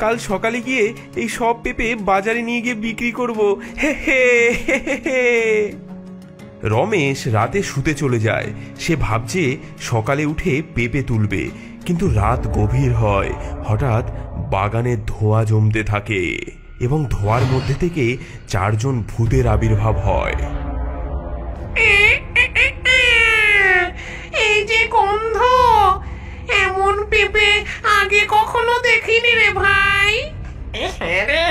কাল সকালে গিয়ে এই সব পেঁপে বাজারে নিয়ে গিয়ে বিক্রি করব। হে হে হে হে। রমেশ রাতে শুতে চলে যায়। সে ভাবছে সকালে উঠে পেঁপে তুলবে, কিন্তু রাত গভীর হয়। হঠাৎ বাগানে ধোঁয়া জমতে থাকে এবং ধোঁয়ার মধ্যে থেকে 4 জন ভূতের আবির্ভাব হয়। এই যে গন্ধ, এমন পেঁপে আগে কখনো দেখিনি রে ভাই। হ্যাঁ রে,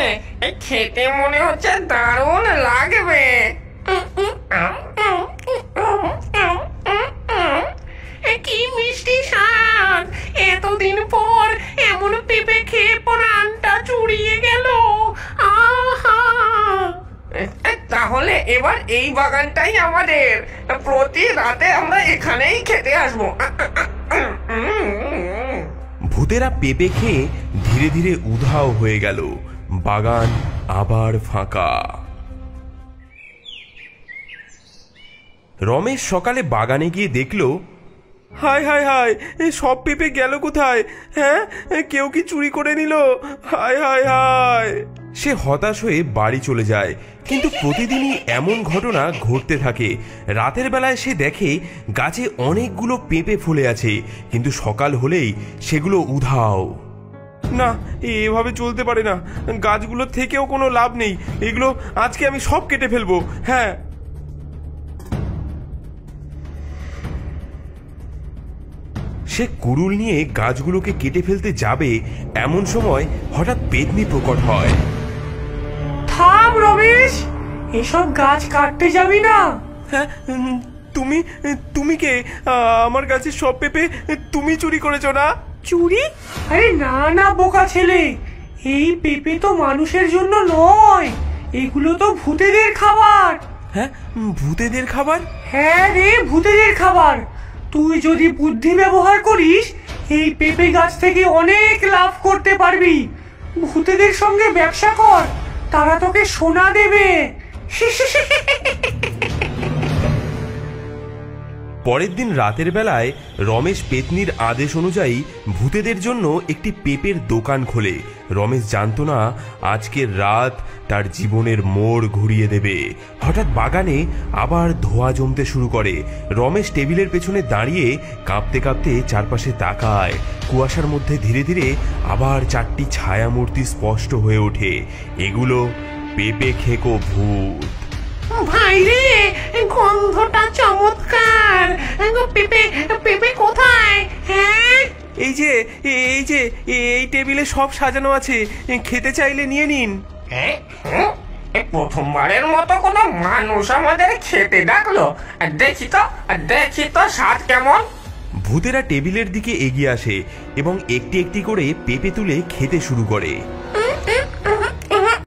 খেতে মনে হচ্ছে দারুণ লাগবে। কি মিষ্টি স্বাদ, এতদিন পর এমন পেঁপে খেয়ে প্রাণটা জুড়িয়ে গেল। আহা, তাহলে এবার এই বাগানটাই আমাদের, প্রতি রাতে আমরা এখানেই খেতে আসবো। ভূতেরা পেঁপে খেয়ে ধীরে ধীরে উধাও হয়ে গেল। বাগান আবার ফাঁকা। রমেশ সকালে বাগানে গিয়ে দেখলো, হায় হায় হায়, সব পেঁপে গেল কোথায়? হ্যাঁ, কেউ কি চুরি করে নিল? হায় হায় হায়। সে হতাশ হয়ে বাড়ি চলে যায়। কিন্তু প্রতিদিনই এমন ঘটনা ঘটতে থাকে। রাতের বেলায় সে দেখে গাছে অনেকগুলো পেঁপে ফুলে আছে, কিন্তু সকাল হলেই সেগুলো উধাও। না, এভাবে চলতে পারে না। গাছগুলো থেকেও কোনো লাভ নেই। এগুলো আজকে আমি সব কেটে ফেলবো। হ্যাঁ। সে কুড়ুল নিয়ে গাছগুলোকে কেটে ফেলতে যাবে, এমন সময় হঠাৎ পেতনি প্রকট হয়। থাম রমেশ, এসব গাছ কাটতে যাবি না। হ্যাঁ, তুমি তুমি কে? আমার গাছের সব পেঁপে তুমি চুরি করেছো না? চুরি? আরে না না বোকা ছেলে, এই পেঁপে তো মানুষের জন্য নয়, এগুলো তো ভূতেদের খাবার। হ্যাঁ, ভূতেদের খাবার? হ্যাঁ রে, ভূতেদের খাবার। তুই যদি বুদ্ধি ব্যবহার করিস, এই পেঁপে গাছ থেকে অনেক লাভ করতে পারবি। ভূতেদের সঙ্গে ব্যবসা কর, তারা তোকে সোনা দেবে। পরের দিন রাতের বেলায় রমেশ পেতনির আদেশ অনুযায়ী ভূতেদের জন্য একটি পেঁপের দোকান খোলে। রমেশ জানতো না আজকের রাত তার জীবনের মোড় ঘুরিয়ে দেবে। হঠাৎ বাগানে আবার ধোঁয়া জমতে শুরু করে। রমেশ টেবিলের পেছনে দাঁড়িয়ে কাঁপতে কাঁপতে চারপাশে তাকায়। কুয়াশার মধ্যে ধীরে ধীরে আবার 4টি ছায়ামূর্তি স্পষ্ট হয়ে ওঠে। এগুলো পেঁপে খেকো ভূত। ভাই রে, গন্ধটা চমৎকার। পেঁপে পেঁপে কোথায়? হ্যাঁ, এই যে এই টেবিলে সব সাজানো আছে, খেতে চাইলে নিয়ে নিন। প্রথমবারের মতো কোনো মানুষ আমাদের খেতে ডাকলো। দেখি তো স্বাদ কেমন। ভূতেরা টেবিলের দিকে এগিয়ে আসে এবং একটি একটি করে পেঁপে তুলে খেতে শুরু করে।